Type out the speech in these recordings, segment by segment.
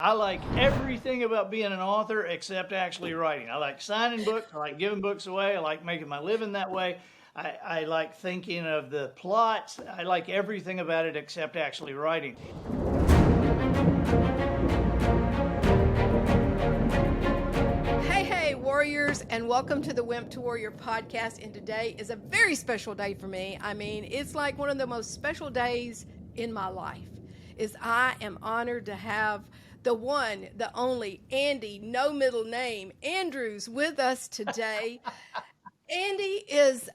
I like everything about being an author except actually writing. I like signing books. I like giving books away. I like making my living that way. I like thinking of the plots. I like everything about it except actually writing. Hey, warriors, and welcome to the Wimp to Warrior podcast. And today is a very special day for me. I mean, it's like one of the most special days in my life. I am honored to have the one, the only Andy, no middle name, Andrews, with us today. Andy is,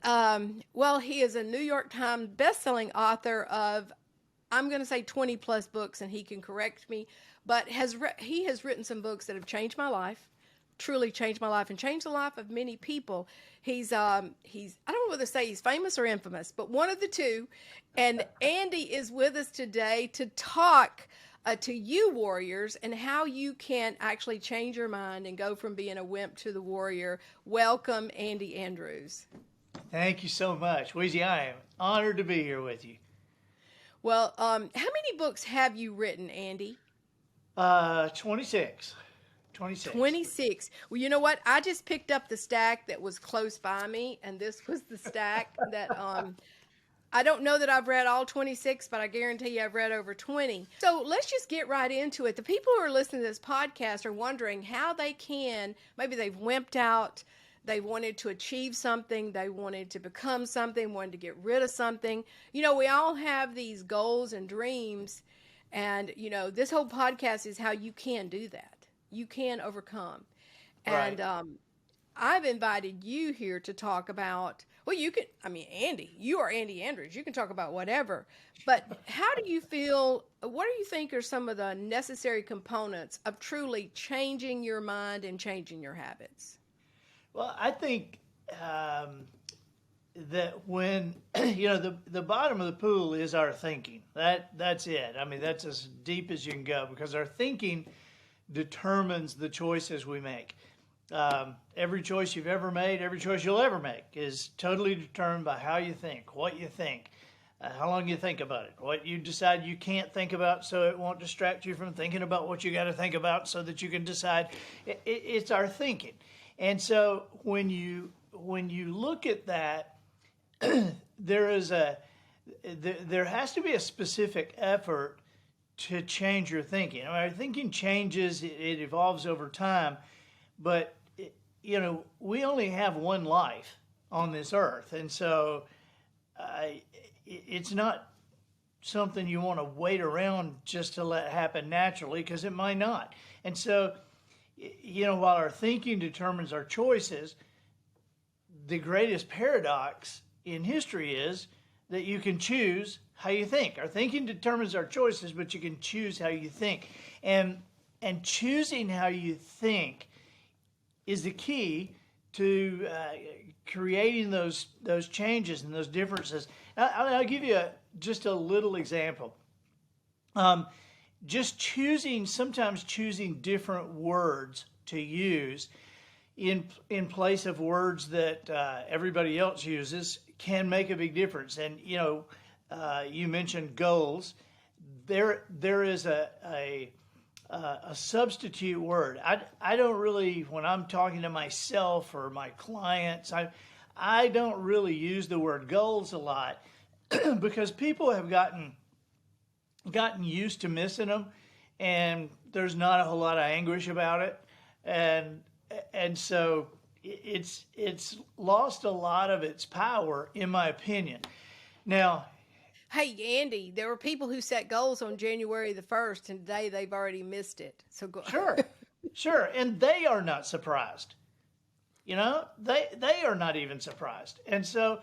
he is a New York Times bestselling author of, I'm going to say 20 plus books, and he can correct me, but he has written some books that have changed my life, truly changed my life, and changed the life of many people. He's I don't know whether to say he's famous or infamous, but one of the two. And Andy is with us today to talk to you warriors and how you can actually change your mind and go from being a wimp to the warrior. Welcome, Andy Andrews. Thank you so much. Louise, I am honored to be here with you. Well, how many books have you written, Andy? 26. 26. Well, you know what? I just picked up the stack that was close by me, and this was the stack that I don't know that I've read all 26, but I guarantee you I've read over 20. So let's just get right into it. The people who are listening to this podcast are wondering how they can, maybe they've wimped out, they wanted to achieve something, they wanted to become something, wanted to get rid of something. You know, we all have these goals and dreams, and, you know, this whole podcast is how you can do that. You can overcome. Right. And I've invited you here to talk about, well, Andy, you are Andy Andrews. You can talk about whatever. But how do you feel, what do you think are some of the necessary components of truly changing your mind and changing your habits? Well, I think that when, the bottom of the pool is our thinking. That's it. I mean, that's as deep as you can go because our thinking determines the choices we make. Every choice you've ever made, every choice you'll ever make is totally determined by how you think, what you think, how long you think about it, what you decide you can't think about so it won't distract you from thinking about what you got to think about so that you can decide. It's our thinking. And so when you look at that, there has to be a specific effort to change your thinking. I mean, our thinking changes, it evolves over time, but we only have one life on this earth, and so it's not something you want to wait around just to let happen naturally, because it might not. And so, while our thinking determines our choices, the greatest paradox in history is that you can choose how you think. Our thinking determines our choices, but you can choose how you think. And choosing how you think is the key to creating those changes and those differences. I'll give you just a little example. Sometimes choosing different words to use in place of words that everybody else uses can make a big difference. And you mentioned goals. There is a substitute word. I don't really, when I'm talking to myself or my clients, I don't really use the word goals a lot because people have gotten used to missing them, and there's not a whole lot of anguish about it, and so it's lost a lot of its power, in my opinion. Now, hey, Andy, there were people who set goals on January the 1st, and today they've already missed it. So go. Sure, and they are not surprised. They are not even surprised, and so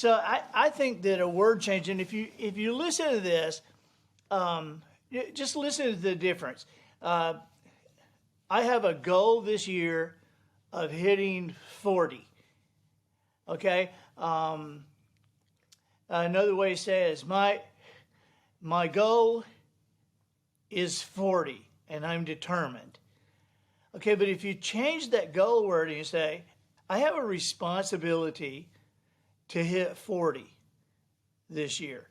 I think that a word change, and if you listen to this, just listen to the difference. I have a goal this year of hitting 40. Okay. Another way to say it is my goal is 40, and I'm determined. Okay, but if you change that goal word and you say, I have a responsibility to hit 40 this year.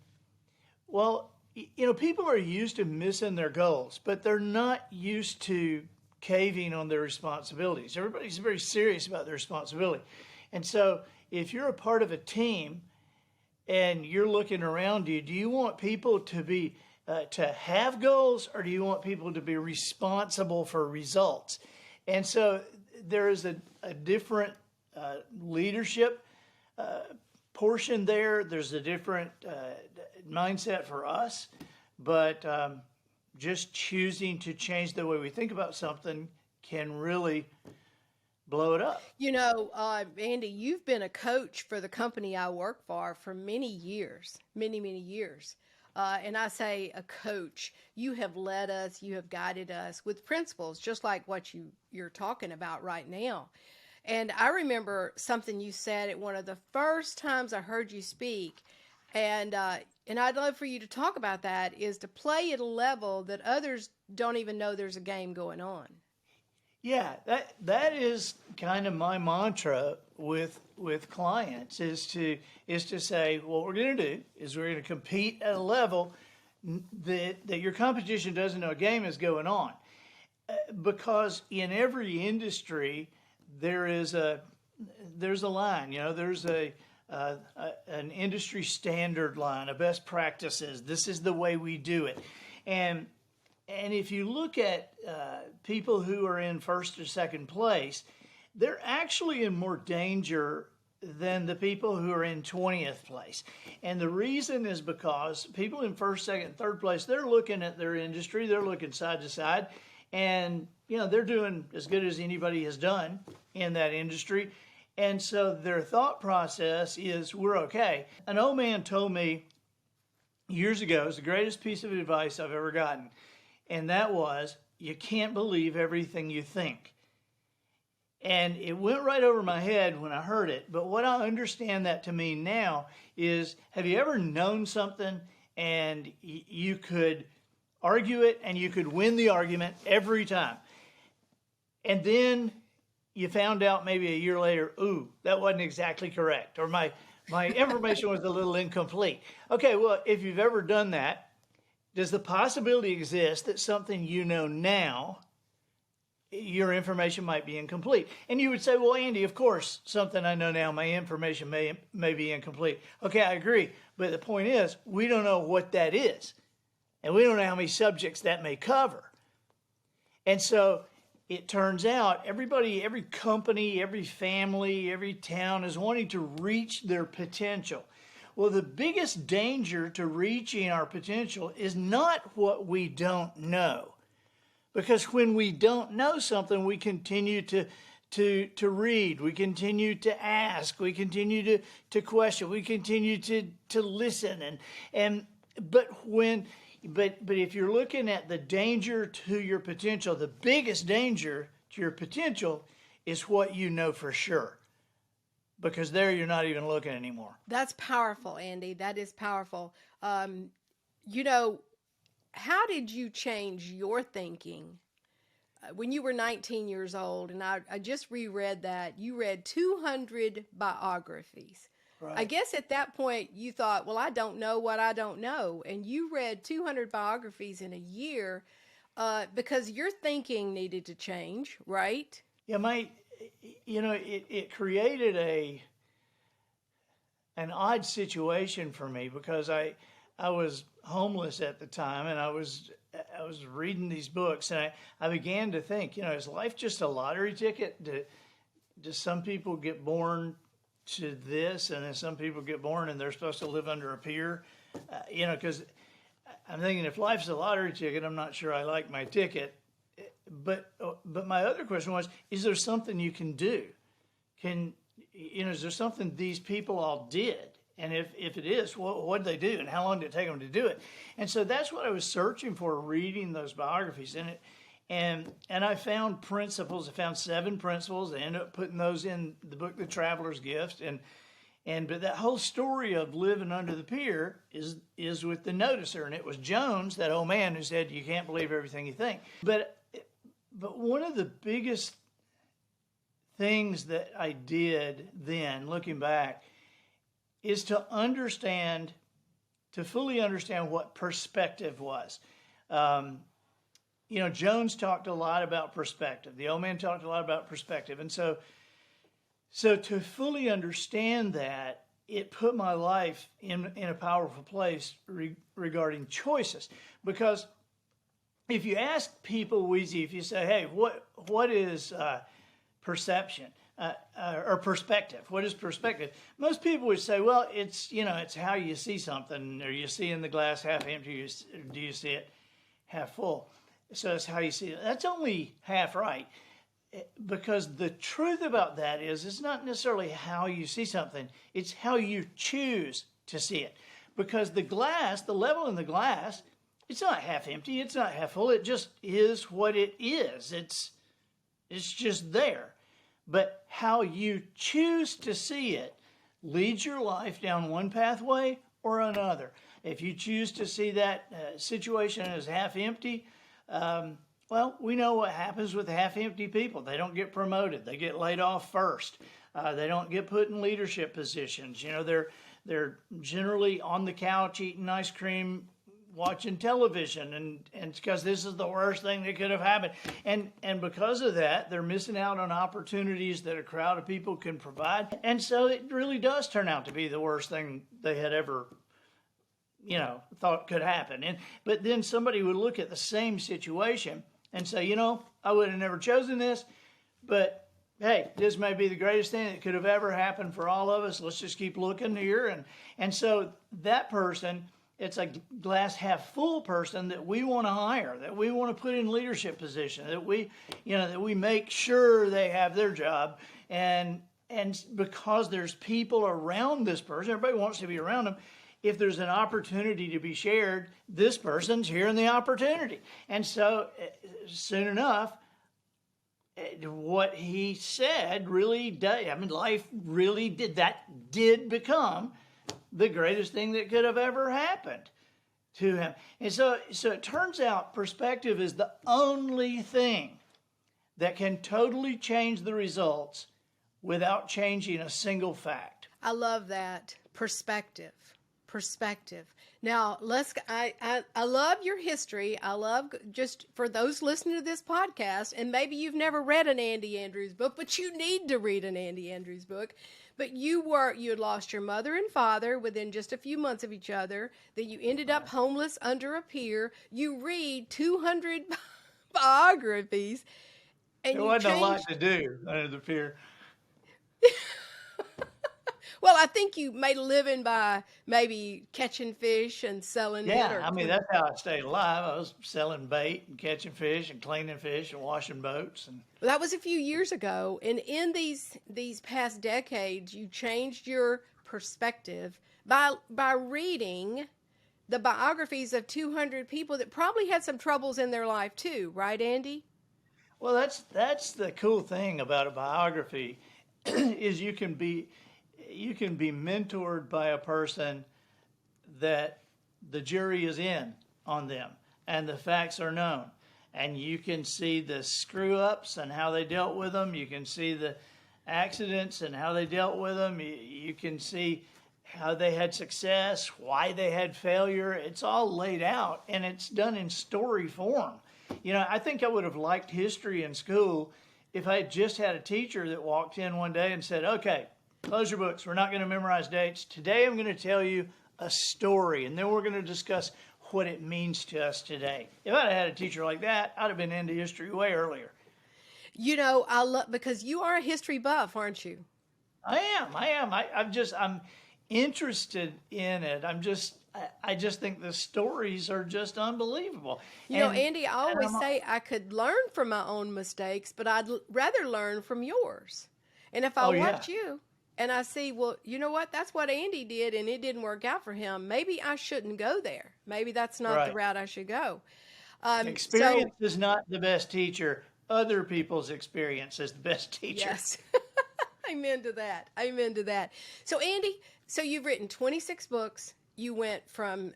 Well, people are used to missing their goals, but they're not used to caving on their responsibilities. Everybody's very serious about their responsibility. And so if you're a part of a team and you're looking around you, do you want people to have goals, or do you want people to be responsible for results? And so there is a different leadership portion there. There's a different mindset for us, but just choosing to change the way we think about something can really blow it up. Andy, you've been a coach for the company I work for many years, many, many years. And I say a coach. You have led us, you have guided us with principles, just like what you're talking about right now. And I remember something you said at one of the first times I heard you speak, and I'd love for you to talk about that, is to play at a level that others don't even know there's a game going on. Yeah, that is kind of my mantra with clients is to say, what we're going to do is we're going to compete at a level that your competition doesn't know a game is going on, because in every industry there's a line. There's an industry standard line, a best practices. This is the way we do it, and if you look at people who are in first or second place, they're actually in more danger than the people who are in 20th place. And the reason is because people in first, second, third place, they're looking at their industry, they're looking side to side, and they're doing as good as anybody has done in that industry. And so their thought process is, we're okay. An old man told me years ago, it was the greatest piece of advice I've ever gotten. And that was, you can't believe everything you think. And it went right over my head when I heard it. But what I understand that to mean now is, have you ever known something and you could argue it and you could win the argument every time? And then you found out maybe a year later, ooh, that wasn't exactly correct, or my information was a little incomplete. Okay, well, if you've ever done that, does the possibility exist that something you know now, your information might be incomplete? And you would say, well, Andy, of course, something I know now, my information may be incomplete. Okay, I agree. But the point is, we don't know what that is. And we don't know how many subjects that may cover. And so it turns out everybody, every company, every family, every town is wanting to reach their potential. Well, the biggest danger to reaching our potential is not what we don't know. Because when we don't know something, we continue to read, we continue to ask, we continue to question, we continue to listen. But if you're looking at the danger to your potential, the biggest danger to your potential is what you know for sure. Because there you're not even looking anymore. That's powerful, Andy. That is powerful. How did you change your thinking when you were 19 years old? And I just reread that. You read 200 biographies. Right. I guess at that point you thought, well, I don't know what I don't know. And you read 200 biographies in a year because your thinking needed to change, right? Yeah, it created an odd situation for me, because I was homeless at the time, and I was reading these books, and I began to think, is life just a lottery ticket? Do some people get born to this, and then some people get born and they're supposed to live under a pier? Because I'm thinking, if life's a lottery ticket, I'm not sure I like my ticket. But my other question was, is there something you can do? Is there something these people all did? And if it is, what did they do, and how long did it take them to do it? And so that's what I was searching for, reading those biographies. And I found principles. I found 7 principles. I ended up putting those in the book, The Traveler's Gift. But that whole story of living under the pier is with the noticer. And it was Jones, that old man, who said, you can't believe everything you think. But one of the biggest things that I did then, looking back, is to understand to fully understand what perspective was. Jones talked a lot about perspective. The old man talked a lot about perspective. And so to fully understand that, it put my life in a powerful place regarding choices. Because if you ask people, Weezy, if you say, hey, what is perception or perspective? What is perspective? Most people would say, well, it's how you see something. Or you see in the glass half empty, or do you see it half full? So it's how you see it. That's only half right. Because the truth about that is it's not necessarily how you see something. It's how you choose to see it. Because the level in the glass, it's not half empty. It's not half full. It just is what it is. It's just there. But how you choose to see it leads your life down one pathway or another. If you choose to see that situation as half empty, well, we know what happens with half-empty people. They don't get promoted. They get laid off first. They don't get put in leadership positions. They're generally on the couch eating ice cream, watching television, and because this is the worst thing that could have happened. And because of that, they're missing out on opportunities that a crowd of people can provide. And so it really does turn out to be the worst thing they had ever thought could happen. But then somebody would look at the same situation and say, I would have never chosen this, but hey, this may be the greatest thing that could have ever happened for all of us. Let's just keep looking here. And so that person, it's a glass half full person that we want to hire, that we want to put in leadership position, that we make sure they have their job. And because there's people around this person, everybody wants to be around them. If there's an opportunity to be shared, this person's hearing the opportunity. And so soon enough, what he said really did, life really did become the greatest thing that could have ever happened to him. And so it turns out perspective is the only thing that can totally change the results without changing a single fact. I love that. Perspective. Now, I love your history. I love, just for those listening to this podcast, and maybe you've never read an Andy Andrews book, but you need to read an Andy Andrews book. But you had lost your mother and father within just a few months of each other, that you ended up homeless under a pier. You read 200 biographies. And there wasn't a lot to do under the pier. Well, I think you made a living by maybe catching fish and selling it. Yeah, that's how I stayed alive. I was selling bait and catching fish and cleaning fish and washing boats. And well, that was a few years ago. And in these past decades, you changed your perspective by reading the biographies of 200 people that probably had some troubles in their life too, right, Andy? Well, that's the cool thing about a biography is you can be mentored by a person that the jury is in on them and the facts are known. And you can see the screw ups and how they dealt with them. You can see the accidents and how they dealt with them. You can see how they had success, why they had failure. It's all laid out and it's done in story form. I think I would have liked history in school if I had just had a teacher that walked in one day and said, okay, close your books. We're not going to memorize dates. Today I'm going to tell you a story, and then we're going to discuss what it means to us today. If I'd had a teacher like that, I'd have been into history way earlier. I love, because you are a history buff, aren't you? I am. I'm interested in it. I just think the stories are just unbelievable. Andy, I always say I could learn from my own mistakes, but I'd rather learn from yours. And if I watch you and I see, well, you know what? That's what Andy did, and it didn't work out for him. Maybe I shouldn't go there. Maybe that's not the route I should go. Experience is not the best teacher. Other people's experience is the best teacher. Yes. Amen to that. So, Andy, you've written 26 books. You went from,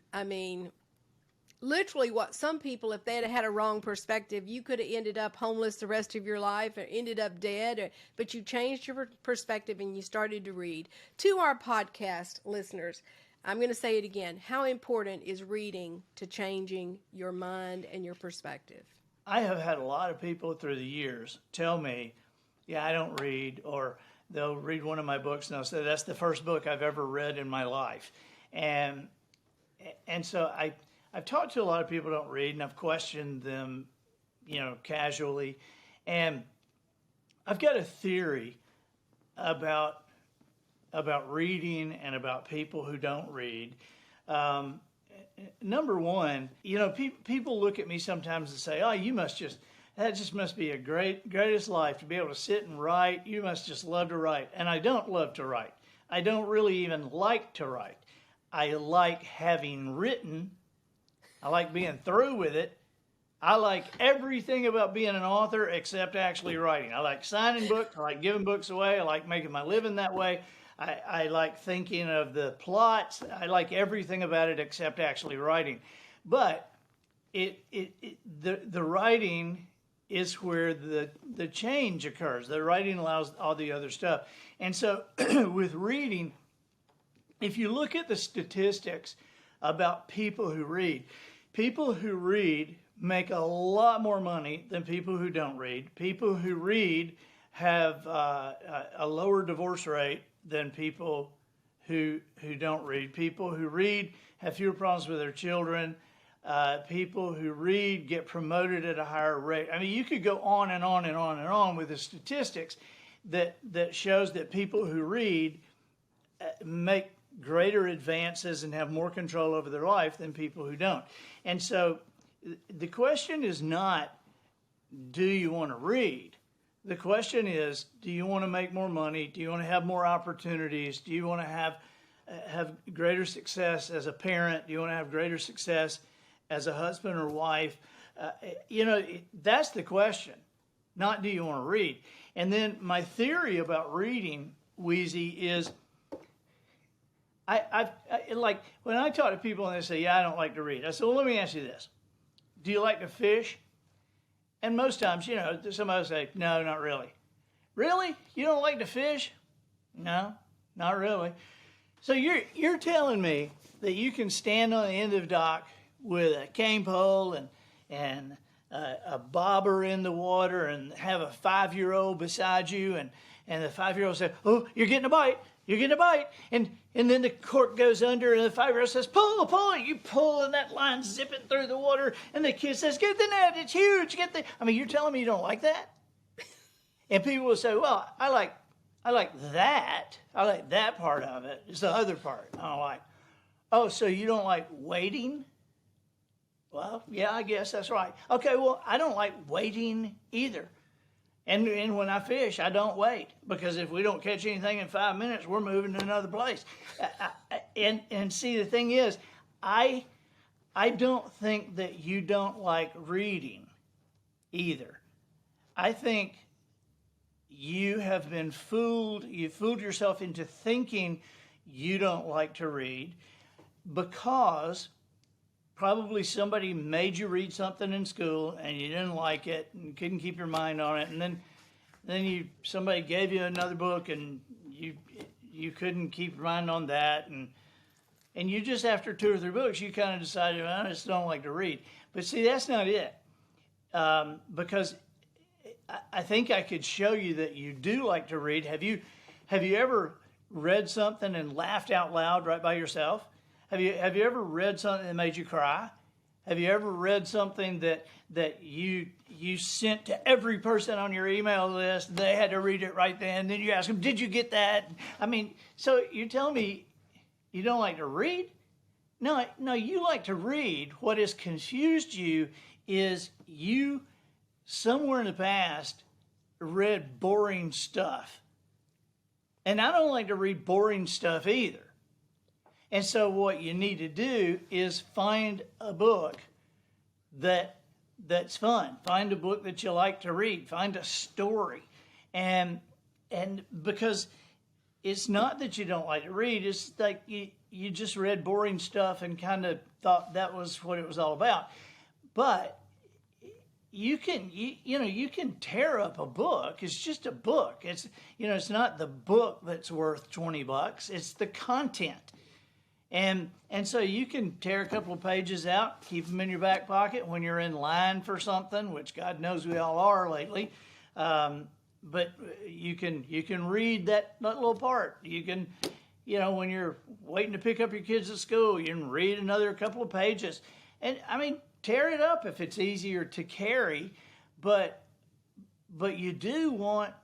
literally what some people, if they had a wrong perspective, you could have ended up homeless the rest of your life or ended up dead, but you changed your perspective and you started to read. To our podcast listeners, I'm going to say it again. How important is reading to changing your mind and your perspective? I have had a lot of people through the years tell me, yeah, I don't read, or they'll read one of my books and they'll say, that's the first book I've ever read in my life. And so I've talked to a lot of people who don't read, and I've questioned them, casually. And I've got a theory about reading and about people who don't read. Number one, people look at me sometimes and say, "Oh, that just must be a greatest life to be able to sit and write. You must just love to write." And I don't love to write. I don't really even like to write. I like having written. I like being through with it. I like everything about being an author except actually writing. I like signing books. I like giving books away. I like making my living that way. I like thinking of the plots. I like everything about it except actually writing. But the writing is where the change occurs. The writing allows all the other stuff. And so with reading, if you look at the statistics about people who read make a lot more money than people who don't read. People who read have a lower divorce rate than people who don't read. People who read have fewer problems with their children. People who read get promoted at a higher rate. I mean, you could go on and on and on and on with the statistics that shows that people who read make greater advances and have more control over their life than people who don't. And so the question is not, do you want to read? The question is, do you want to make more money? Do you want to have more opportunities? Do you want to have greater success as a parent? Do you want to have greater success as a husband or wife? That's the question, not do you want to read. And then my theory about reading, Wheezy, is I like when I talk to people and they say, yeah, I don't like to read. I say, well, let me ask you this. Do you like to fish? And most times, somebody will say, no, not really. Really? You don't like to fish? No, not really. So you're telling me that you can stand on the end of the dock with a cane pole and a bobber in the water and have a 5-year-old beside you, and the 5-year-old says, oh, you're getting a bite. You're getting a bite. And then the cork goes under and the 5-year-old says, pull. You pull and that line's zipping through the water. And the kid says, get the net. It's huge. You're telling me you don't like that? And people will say, well, I like that. I like that part of it. It's the other part I don't like. Oh, so you don't like waiting? Well, yeah, I guess that's right. Okay, well, I don't like waiting either. And when I fish, I don't wait, because if we don't catch anything in 5 minutes, we're moving to another place. And see, the thing is, I don't think that you don't like reading either. I think you have been fooled. You fooled yourself into thinking you don't like to read because probably somebody made you read something in school and you didn't like it and couldn't keep your mind on it, and then somebody gave you another book and you couldn't keep your mind on that, and you just, after 2 or 3 books, you kind of decided, well, I just don't like to read. But see, that's not it, because I think I could show you that you do like to read. Have you ever read something and laughed out loud right by yourself? Have you ever read something that made you cry? Have you ever read something that you sent to every person on your email list? They had to read it right then. Then you ask them, did you get that? So you're telling me you don't like to read? No, you like to read. What has confused you is you, somewhere in the past, read boring stuff. And I don't like to read boring stuff either. And so what you need to do is find a book that's fun. Find a book that you like to read. Find a story. And because it's not that you don't like to read, it's like you just read boring stuff and kind of thought that was what it was all about. But you can tear up a book. It's just a book. It's not the book that's worth $20. It's the content. And so you can tear a couple of pages out, keep them in your back pocket when you're in line for something, which God knows we all are lately. But you can read that little part. You can, when you're waiting to pick up your kids at school, you can read another couple of pages. And I mean, tear it up if it's easier to carry, but you do want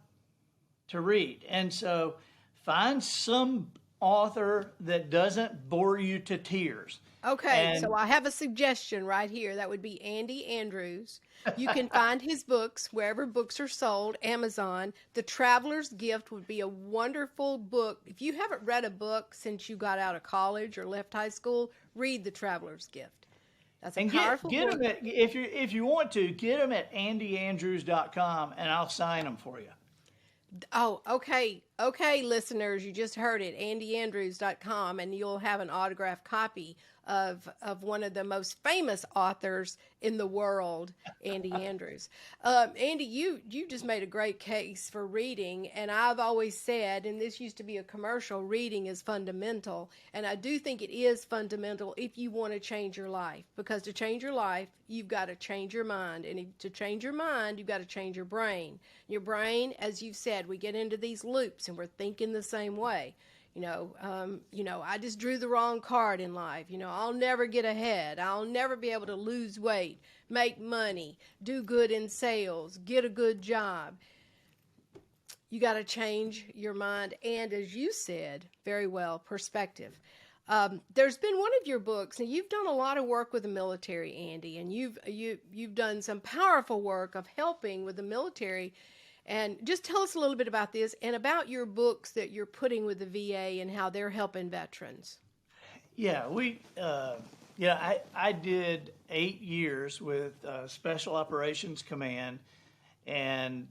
to read. And so find some author that doesn't bore you to tears. Okay, so I have a suggestion right here. That would be Andy Andrews. You can find his books wherever books are sold, Amazon. The Traveler's Gift would be a wonderful book. If you haven't read a book since you got out of college or left high school, read The Traveler's Gift. That's a powerful get book. them if you want to, get them at andyandrews.com and I'll sign them for you. Oh, okay. Okay, listeners, you just heard it, andyandrews.com, and you'll have an autographed copy of one of the most famous authors in the world, Andy Andrews. Andy, you just made a great case for reading, and I've always said, and this used to be a commercial, reading is fundamental, and I do think it is fundamental if you want to change your life, because to change your life, you've got to change your mind, and to change your mind, you've got to change your brain. Your brain, as you've said, we get into these loops, and we're thinking the same way. I just drew the wrong card in life. I'll never get ahead. I'll never be able to lose weight, make money, do good in sales, get a good job. You got to change your mind. And as you said very well, perspective. There's been one of your books, and you've done a lot of work with the military, Andy, and you've done some powerful work of helping with the military. And just tell us a little bit about this and about your books that you're putting with the VA and how they're helping veterans. Yeah, I did 8 years with Special Operations Command and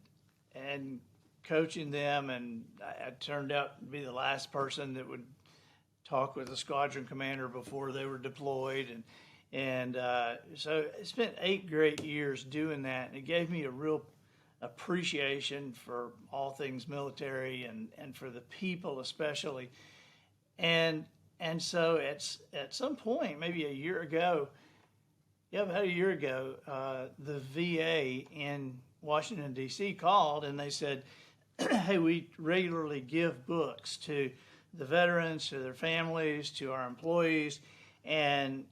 coaching them, and I turned out to be the last person that would talk with the squadron commander before they were deployed, and so I spent 8 great years doing that, and it gave me a real appreciation for all things military and for the people especially. And so at some point, maybe about a year ago, the VA in Washington, D.C. called and they said, hey, we regularly give books to the veterans, to their families, to our employees, and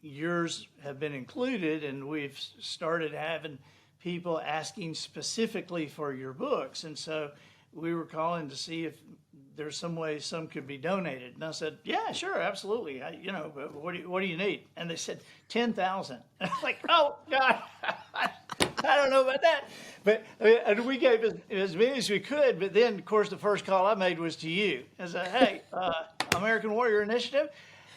yours have been included, and we've started having people asking specifically for your books. And so we were calling to see if there's some way some could be donated. And I said, yeah, sure, absolutely. But what do you need? And they said 10,000. And I was like, oh God, I don't know about that. But and we gave as many as we could. But then, of course, the first call I made was to you. I said, hey, American Warrior Initiative.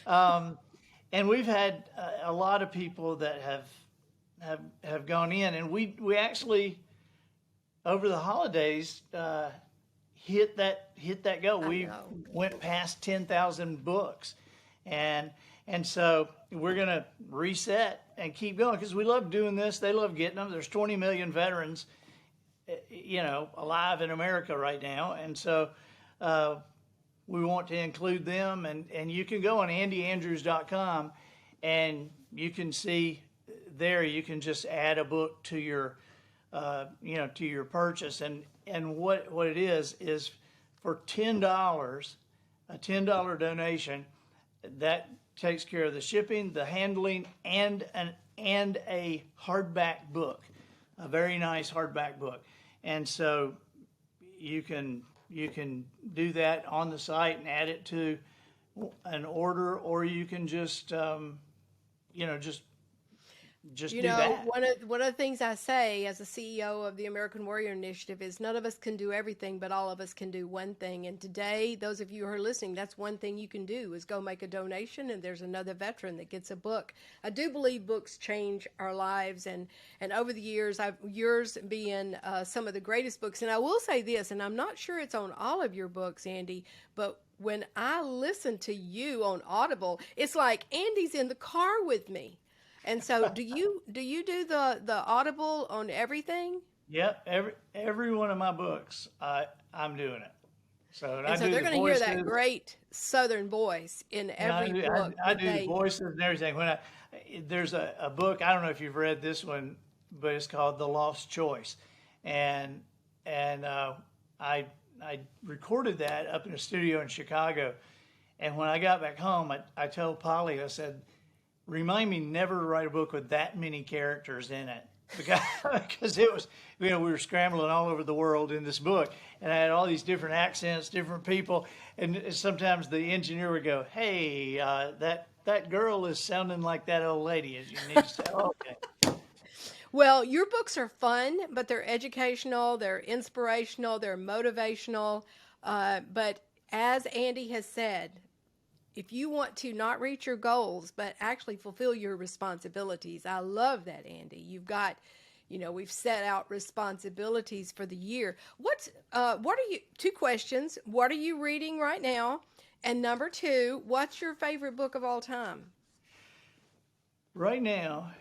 And we've had a lot of people that have gone in, and we actually over the holidays hit that goal. We went past 10,000 books, and so we're gonna reset and keep going because we love doing this. They love getting them. There's 20 million veterans, alive in America right now, and so we want to include them. And you can go on andyandrews.com, and you can see there. You can just add a book to your to your purchase, and what it is for $10, a $10 donation, that takes care of the shipping, the handling, and a hardback book, a very nice hardback book. And so you can do that on the site and add it to an order, or you can just do that. One of the things I say as a CEO of the American Warrior Initiative is none of us can do everything, but all of us can do one thing. And today, those of you who are listening, that's one thing you can do is go make a donation, and there's another veteran that gets a book. I do believe books change our lives, and over the years, yours being some of the greatest books. And I will say this, and I'm not sure it's on all of your books, Andy, but when I listen to you on Audible, it's like Andy's in the car with me. And so, do you do the Audible on everything? Yep, every one of my books, I'm doing it. So And so do they're the going to hear that voices. great Southern voice in every book. I do the voices and everything. There's a book, I don't know if you've read this one, but it's called The Lost Choice, and I recorded that up in a studio in Chicago, and when I got back home, I told Polly, I said, remind me never to write a book with that many characters in it. Because it was, we were scrambling all over the world in this book, and I had all these different accents, different people, and sometimes the engineer would go, "Hey, that girl is sounding like that old lady." As you need to say, oh, "Okay." Well, your books are fun, but they're educational, they're inspirational, they're motivational. But as Andy has said, if you want to not reach your goals, but actually fulfill your responsibilities, I love that, Andy. You've got, we've set out responsibilities for the year. What are you, two questions. What are you reading right now? And number two, what's your favorite book of all time? Right now,